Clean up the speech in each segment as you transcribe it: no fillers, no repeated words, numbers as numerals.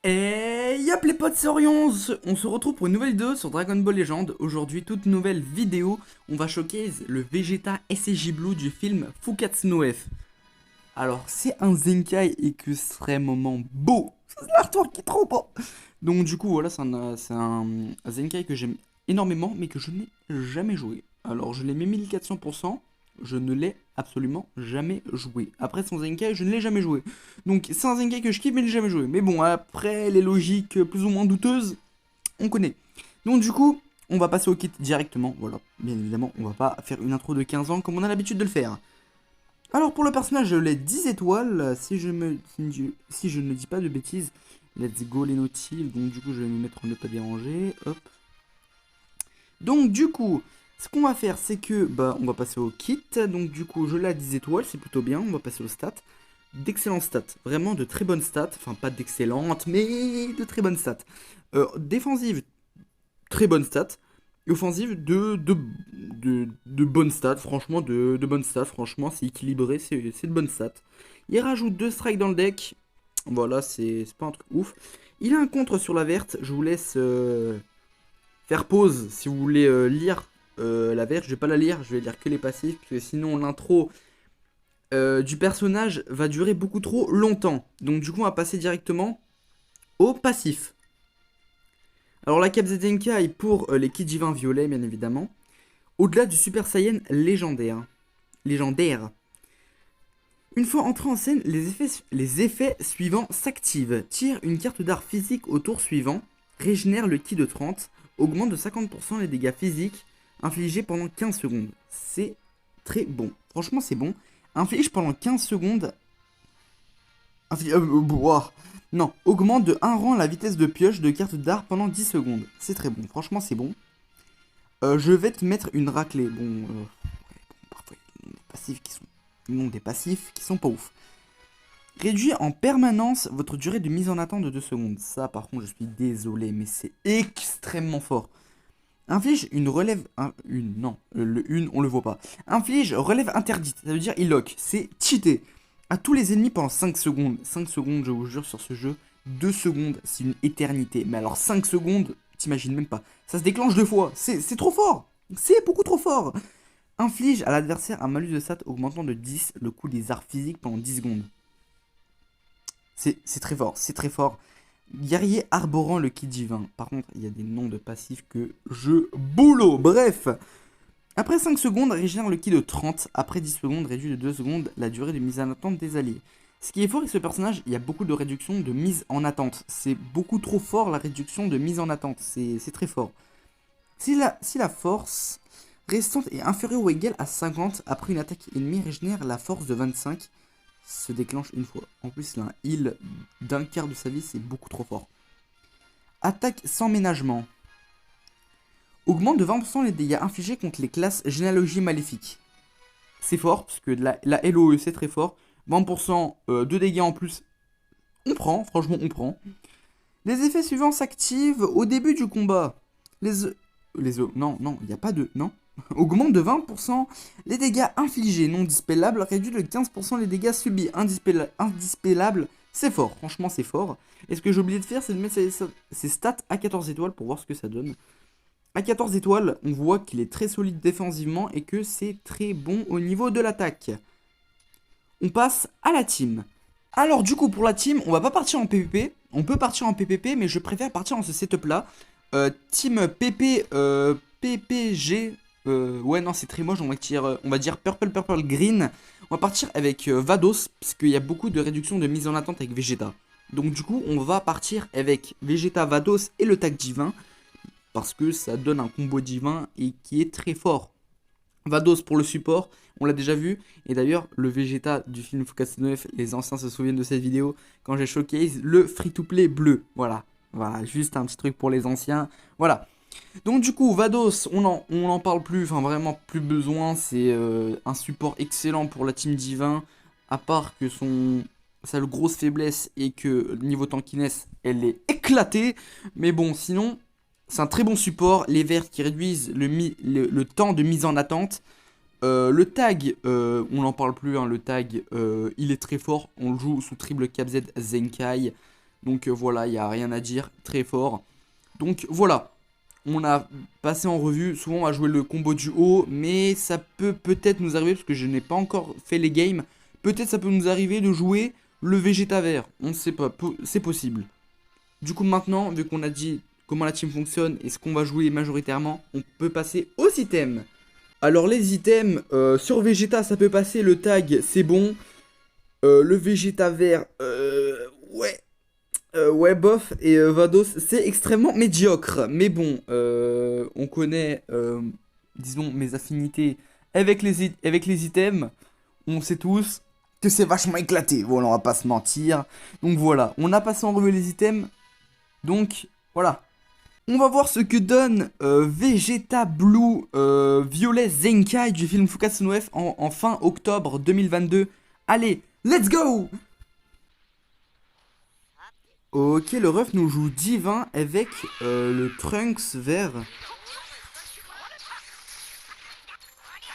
Et yop les potes, c'est Orion, on se retrouve pour une nouvelle vidéo sur Dragon Ball Legend. Aujourd'hui, toute nouvelle vidéo, on va showcase le Vegeta SSJ Blue du film Fukatsu no F. Alors, c'est un Zenkai extrêmement beau, c'est l'artwork qui est trop beau. Donc du coup, voilà, c'est un Zenkai que j'aime énormément, mais que je n'ai jamais joué. Alors, je l'ai mis 1400%. Je ne l'ai absolument jamais joué. Après son Zenkai, je ne l'ai jamais joué. Donc c'est un Zenkai que je kiffe mais je l'ai jamais joué. Mais bon, après les logiques plus ou moins douteuses, on connaît. Donc du coup, on va passer au kit directement. Voilà, bien évidemment, on va pas faire une intro de 15 ans comme on a l'habitude de le faire. Alors pour le personnage, je l'ai 10 étoiles. Si je ne dis pas de bêtises, let's go les notifs. Donc du coup, je vais me mettre en ne pas déranger. Hop. Donc du coup, ce qu'on va faire, c'est que on va passer au kit. Donc du coup, je l'ai à 10 étoiles, c'est plutôt bien. On va passer aux stats. D'excellentes stats, vraiment de très bonnes stats. Enfin, pas d'excellentes, mais de très bonnes stats. Défensive, très bonnes stats. Et offensive, de bonnes stats. Franchement, de bonnes stats. Franchement, c'est équilibré, c'est de bonnes stats. Il rajoute 2 strikes dans le deck. Voilà, c'est pas un truc ouf. Il a un contre sur la verte. Je vous laisse faire pause si vous voulez lire la verte. Je vais pas la lire, je vais lire que les passifs. Parce que sinon, l'intro du personnage va durer beaucoup trop longtemps. Donc du coup, on va passer directement au passif. Alors la Cap Zenkai pour les kits divins violets, bien évidemment. Au-delà du Super Saiyan légendaire. Une fois entré en scène, les effets suivants s'activent. Tire une carte d'art physique au tour suivant. Régénère le ki de 30. Augmente de 50% les dégâts physiques infligés pendant 15 secondes. C'est très bon. Franchement, c'est bon. Inflige pendant 15 secondes. Non, augmente de 1 rang la vitesse de pioche de carte d'art pendant 10 secondes. C'est très bon, franchement c'est bon. Je vais te mettre une raclée. Parfois il y a des passifs qui sont pas ouf. Réduit en permanence votre durée de mise en attente de 2 secondes. Ça par contre je suis désolé, mais c'est extrêmement fort. Inflige une relève... une on le voit pas. Inflige relève interdite, ça veut dire il lock. C'est cheaté. À tous les ennemis pendant 5 secondes. 5 secondes, je vous jure, sur ce jeu. 2 secondes, c'est une éternité. Mais alors 5 secondes, t'imagines même pas. Ça se déclenche 2 fois. C'est trop fort. C'est beaucoup trop fort. Inflige à l'adversaire un malus de stat augmentant de 10 le coût des arts physiques pendant 10 secondes. C'est très fort, c'est très fort. Guerrier arborant le ki divin. Par contre, il y a des noms de passifs que je boulot. Bref. Après 5 secondes, régénère le ki de 30. Après 10 secondes, réduit de 2 secondes la durée de mise en attente des alliés. Ce qui est fort avec ce personnage, il y a beaucoup de réduction de mise en attente. C'est beaucoup trop fort la réduction de mise en attente. C'est très fort. Si la force restante est inférieure ou égale à 50, après une attaque ennemie régénère la force de 25. Se déclenche une fois. En plus, il a un heal d'un quart de sa vie, c'est beaucoup trop fort. Attaque sans ménagement. Augmente de 20% les dégâts infligés contre les classes généalogie maléfique. C'est fort, parce que la LOE c'est très fort. 20% de dégâts en plus, on prend, franchement on prend. Les effets suivants s'activent au début du combat. Non, il n'y a pas de... Non. Augmente de 20% les dégâts infligés non dispellables, réduit de 15% les dégâts subis indispellables. C'est fort, franchement c'est fort. Et ce que j'ai oublié de faire, c'est de mettre ses stats à 14 étoiles pour voir ce que ça donne. À 14 étoiles, on voit qu'il est très solide défensivement et que c'est très bon au niveau de l'attaque. On passe à la team. Alors du coup pour la team, on va pas partir en PvP. On peut partir en PvP, mais je préfère partir dans ce setup là. Team PP, PPG. Ouais non c'est très moche, on va dire purple green. On va partir avec Vados, parce qu'il y a beaucoup de réduction de mise en attente avec Vegeta. Donc du coup on va partir avec Vegeta, Vados et le tag divin. Parce que ça donne un combo divin et qui est très fort. Vados pour le support, on l'a déjà vu. Et d'ailleurs, le Vegeta du film Fukatsu no F, les anciens se souviennent de cette vidéo quand j'ai showcase le free-to-play bleu. Voilà, juste un petit truc pour les anciens. Voilà. Donc du coup, Vados, on en parle plus, enfin vraiment plus besoin. C'est un support excellent pour la team divin. À part que sa grosse faiblesse est que niveau tankiness, elle est éclatée. Mais bon, sinon... C'est un très bon support, les verts qui réduisent le temps de mise en attente. Le tag, on n'en parle plus, hein, le tag, il est très fort. On le joue sous triple Cap Z Zenkai. Donc voilà, il n'y a rien à dire, très fort. Donc voilà, on a passé en revue, souvent on va jouer le combo du haut, mais ça peut peut-être nous arriver, parce que je n'ai pas encore fait les games, peut-être ça peut nous arriver de jouer le Vegeta vert, on ne sait pas, c'est possible. Du coup maintenant, vu qu'on a dit comment la team fonctionne et ce qu'on va jouer majoritairement, on peut passer aux items. Alors les items, sur Vegeta ça peut passer, le tag c'est bon, le Vegeta vert, ouais. Ouais, bof, et Vados, c'est extrêmement médiocre. Mais bon, on connaît, disons, mes affinités avec avec les items. On sait tous que c'est vachement éclaté. Voilà, on va pas se mentir. Donc voilà, on a passé en revue les items. Donc voilà. On va voir ce que donne Vegeta Blue Violet Zenkai du film Fukatsu no F en fin octobre 2022. Allez, let's go! Ok, le ref nous joue divin avec le Trunks vert.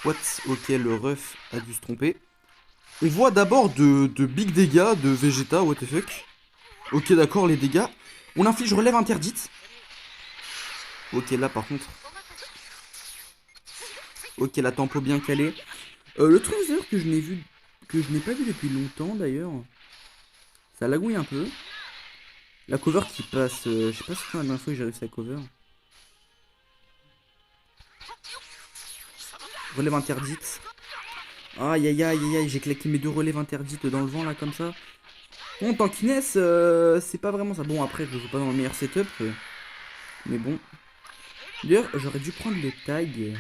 What? Ok, le ref a dû se tromper. On voit d'abord de big dégâts de Vegeta, what the fuck. Ok, d'accord, les dégâts. On inflige relève interdite. Ok, là par contre. Ok, la tempo bien calée. Le Trunks vert que je n'ai vu, que je n'ai pas vu depuis longtemps d'ailleurs. Ça lagouille un peu. La cover qui passe, je sais pas si c'est la dernière fois que j'ai réussi à cover. Relève interdite. Aïe aïe aïe aïe aïe, j'ai claqué mes deux relèves interdites dans le vent là comme ça. Bon, tankiness, c'est pas vraiment ça. Bon, après, je joue pas dans le meilleur setup. Mais bon. D'ailleurs, j'aurais dû prendre le tag.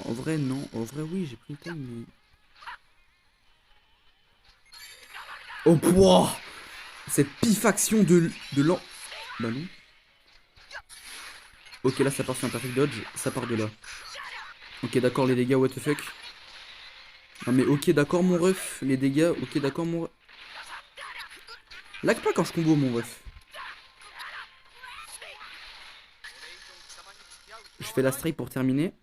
En vrai, non. En vrai, oui, j'ai pris le tag, mais. Oh, pouah! Cette pifaction de l'an. Bah non. Ok, là, ça part sur un perfect dodge. Ça part de là. Ok, d'accord, les dégâts, what the fuck. Non, mais ok, d'accord, mon ref. Les dégâts, ok, d'accord, mon ref. Lag pas quand je combo, mon ref. Je fais la strike pour terminer.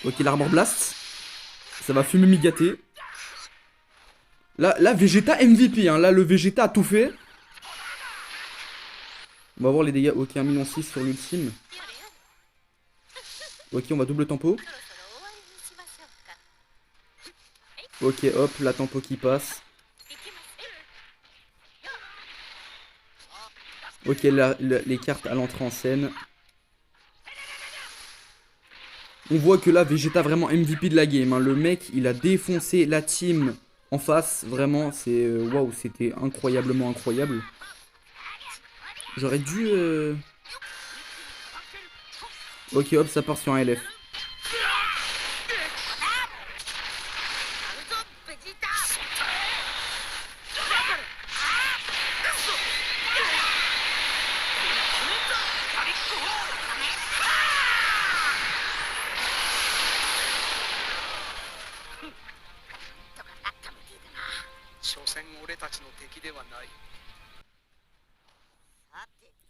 Ok, l'Armor Blast. Ça va fumer migaté. Là, Vegeta MVP, hein. Là, le Vegeta a tout fait. On va voir les dégâts. Ok, 1,6 sur l'ultime. Ok, on va double tempo. Ok, hop, la tempo qui passe. Ok, les cartes à l'entrée en scène. On voit que là, Vegeta vraiment MVP de la game, hein. Le mec, il a défoncé la team en face. Vraiment, c'est... Waouh, c'était incroyablement incroyable. J'aurais dû... Ok, hop, ça part sur un LF.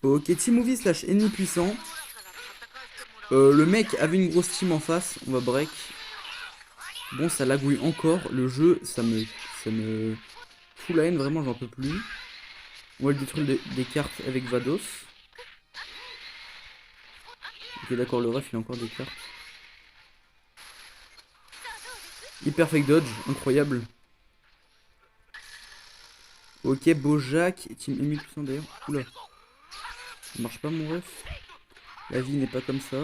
Ok, team movie slash ennemi puissant. Le mec avait une grosse team en face. On va break. Bon, ça lagouille encore. Le jeu, ça me fout la haine. Vraiment, j'en peux plus. On va le détruire des cartes avec Vados. Ok, d'accord, le ref, il a encore des cartes. Hyper fake dodge, incroyable. Ok, Bojack, team ennemi puissant d'ailleurs. Oula. Ça marche pas, mon ref. La vie n'est pas comme ça.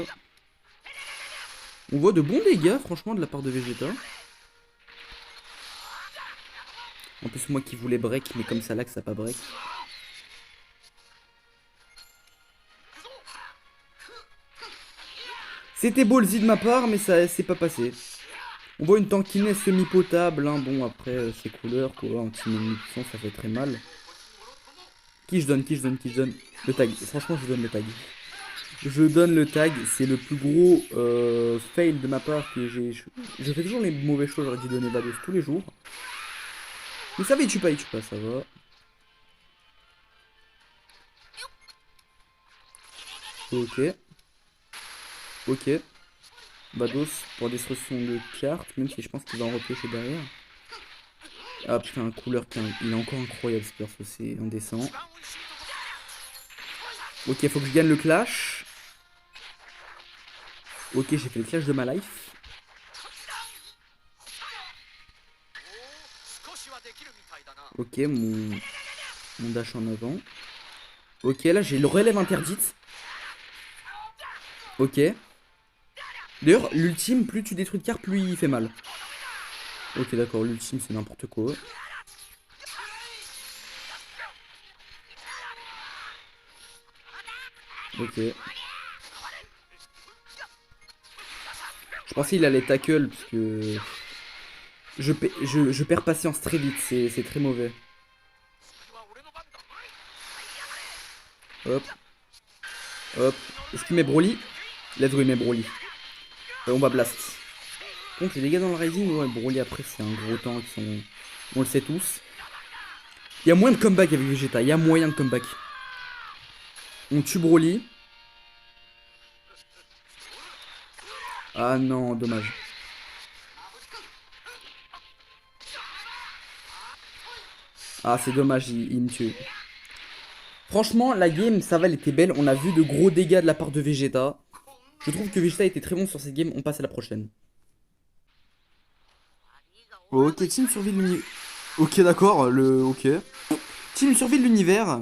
On voit de bons dégâts, franchement, de la part de Vegeta. En plus, moi qui voulais break, mais comme ça là que ça pas break. C'était ballsy de ma part, mais ça s'est pas passé. On voit une tankiness semi-potable, hein. Bon, après, ces couleurs, quoi, en team ennemi puissant, ça fait très mal. Qui je donne? Le tag. Franchement, je donne le tag. Je donne le tag, c'est le plus gros fail de ma part que j'ai. Je fais toujours les mauvais choix, j'aurais dû donner Vados tous les jours. Mais ça va, il tue pas, ça va. Ok. Ok. Vados pour destruction de cartes, même si je pense qu'il va en repêcher derrière. Ah putain, couleur 15, il est encore incroyable ce perso, c'est indécent. Ok, faut que je gagne le clash. Ok, j'ai fait le clash de ma life. Ok, mon dash en avant. Ok, là j'ai le relève interdite. Ok. D'ailleurs, l'ultime, plus tu détruis de cartes, plus il fait mal. Ok, d'accord, l'ultime c'est n'importe quoi. Ok. Je pensais qu'il allait tackle parce que je perds patience très vite, c'est très mauvais. Hop, hop. Est-ce qu'il met Broly? Let's go, il met Broly. On va blast. Donc les dégâts dans le Rising, ouais, Broly après c'est un gros tank, on le sait tous. Il y a moyen de comeback avec Vegeta, il y a moyen de comeback. On tue Broly. Ah non, dommage. Ah c'est dommage, il me tue. Franchement, la game, ça va, elle était belle. On a vu de gros dégâts de la part de Vegeta. Je trouve que Vegeta était très bon sur cette game. On passe à la prochaine. Ok, team survie de l'univers. Ok, d'accord, ok. Team survie de l'univers.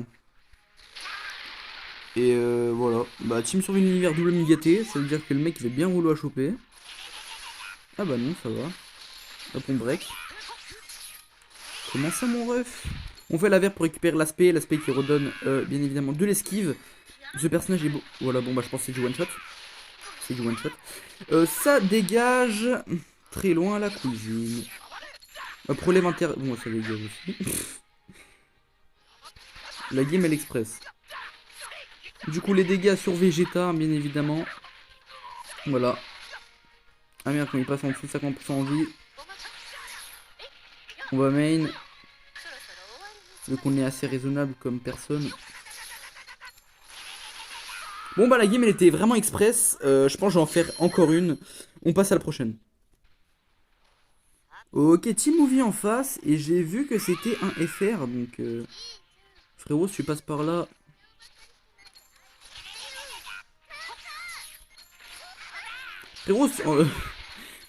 Et voilà. Bah, team survie de l'univers double Migaté. Ça veut dire que le mec il est bien rouleau à choper. Ah bah non, ça va. Hop, on break. Comment ça, mon ref? On fait la verre pour récupérer l'aspect. L'aspect qui redonne bien évidemment de l'esquive. Ce personnage est beau. Voilà, bon bah je pense que c'est du one shot. C'est du one shot. Ça dégage très loin la cuisine. Problème inter... Bon, ça dégage aussi. La game elle express. Du coup, les dégâts sur Vegeta, bien évidemment. Voilà. Ah merde, quand il passe en dessous de 50% en vie. On va main. Vu qu'on est assez raisonnable comme personne. Bon bah la game elle était vraiment express. Je pense que je vais en faire encore une. On passe à la prochaine. Ok, Team Movie en face. Et j'ai vu que c'était un FR. Donc frérot, si tu passes par là. Frérot,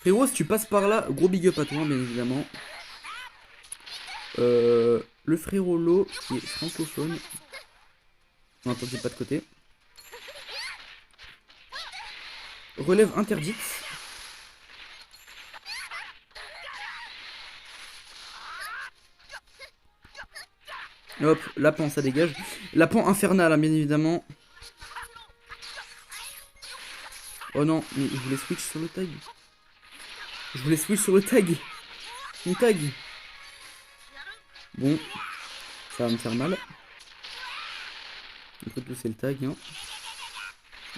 frérot, si tu passes par là, gros big up à toi, bien évidemment. Le frérot Lo qui est francophone. Non, attends, pas de côté. Relève interdite. Hop, lapin, ça dégage. Lapin infernal, hein, bien évidemment. Oh non, mais je voulais switch sur le tag. Je voulais switch sur le tag. Mon tag. Bon, ça va me faire mal. On peut pousser le tag. Hein.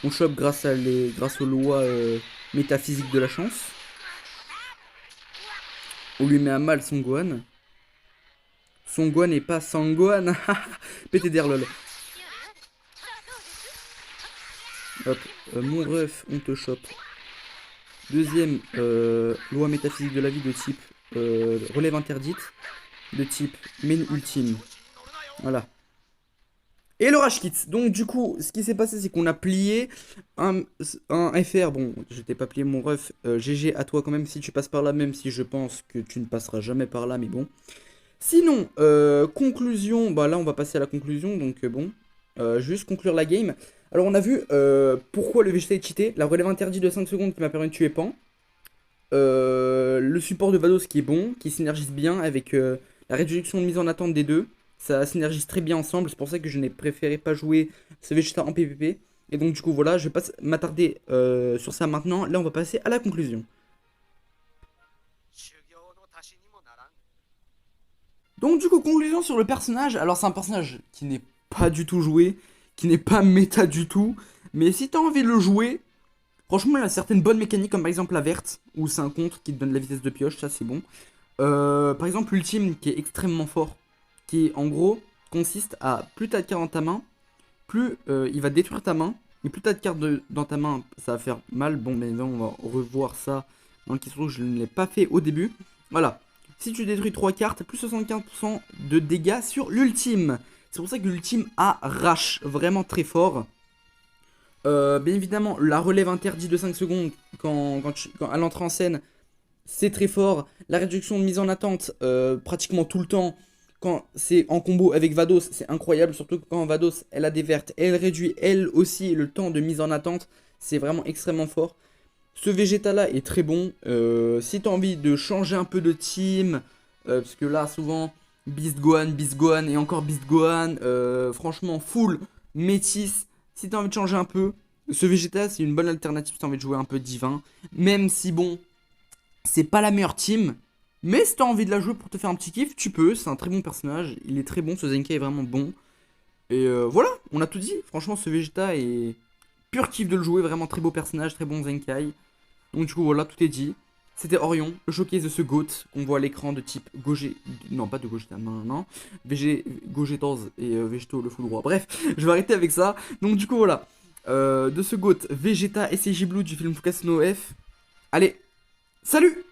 On chope grâce aux lois métaphysiques de la chance. On lui met à mal son Gohan. Son Gohan n'est pas Sangohan. PTDR lol. Hop, mon ref, on te chope. Deuxième, loi métaphysique de la vie de type relève interdite. De type main ultime. Voilà. Et le Rage Kit. Donc du coup, ce qui s'est passé, c'est qu'on a plié un FR. Bon, je t'ai pas plié mon ref. GG à toi quand même si tu passes par là, même si je pense que tu ne passeras jamais par là, mais bon. Sinon, conclusion. Bah là, on va passer à la conclusion. Donc bon, juste conclure la game. Alors on a vu pourquoi le Vegeta est cheaté. La relève interdite de 5 secondes qui m'a permis de tuer Pan. Le support de Vados qui est bon, qui synergise bien avec la réduction de mise en attente des deux. Ça synergise très bien ensemble, c'est pour ça que je n'ai préféré pas jouer ce Vegeta en PvP. Et donc du coup voilà, je vais pas m'attarder sur ça maintenant. Là on va passer à la conclusion. Donc du coup conclusion sur le personnage. Alors c'est un personnage qui n'est pas du tout joué, qui n'est pas méta du tout. Mais si t'as envie de le jouer, franchement il a certaines bonnes mécaniques comme par exemple la verte, où c'est un contre qui te donne la vitesse de pioche, ça c'est bon. Par exemple l'ultime qui est extrêmement fort, qui en gros consiste à plus t'as de cartes dans ta main, plus il va détruire ta main, Et plus t'as de cartes dans ta main, ça va faire mal. Bon, mais on va revoir ça dans le question, je ne l'ai pas fait au début. Voilà. Si tu détruis 3 cartes, plus 75% de dégâts sur l'ultime. C'est pour ça que l'ultime a Rash, vraiment très fort. Bien évidemment, la relève interdite de 5 secondes à l'entrée en scène, c'est très fort. La réduction de mise en attente, pratiquement tout le temps, quand c'est en combo avec Vados, c'est incroyable. Surtout quand Vados, elle a des vertes, elle réduit elle aussi le temps de mise en attente. C'est vraiment extrêmement fort. Ce Vegeta là est très bon. Si tu as envie de changer un peu de team, parce que là, souvent, Beast Gohan et encore Beast Gohan, franchement, full métis. Si tu as envie de changer un peu, ce Vegeta, c'est une bonne alternative si tu as envie de jouer un peu divin. Même si, bon, c'est pas la meilleure team. Mais si tu as envie de la jouer pour te faire un petit kiff, tu peux. C'est un très bon personnage. Il est très bon. Ce Zenkai est vraiment bon. Et voilà, on a tout dit. Franchement, ce Vegeta est pur kiff de le jouer. Vraiment très beau personnage, très bon Zenkai. Donc, du coup, voilà, tout est dit. C'était Orion, le showcase de ce GOAT qu'on voit à l'écran de type Gogeta. Non, pas de Gogeta, non. Gogetos et Vegeto, le fou droit. Bref, je vais arrêter avec ça. Donc, du coup, voilà. De ce GOAT, Vegeta SCJ Blue du film Focus No F. Allez, salut!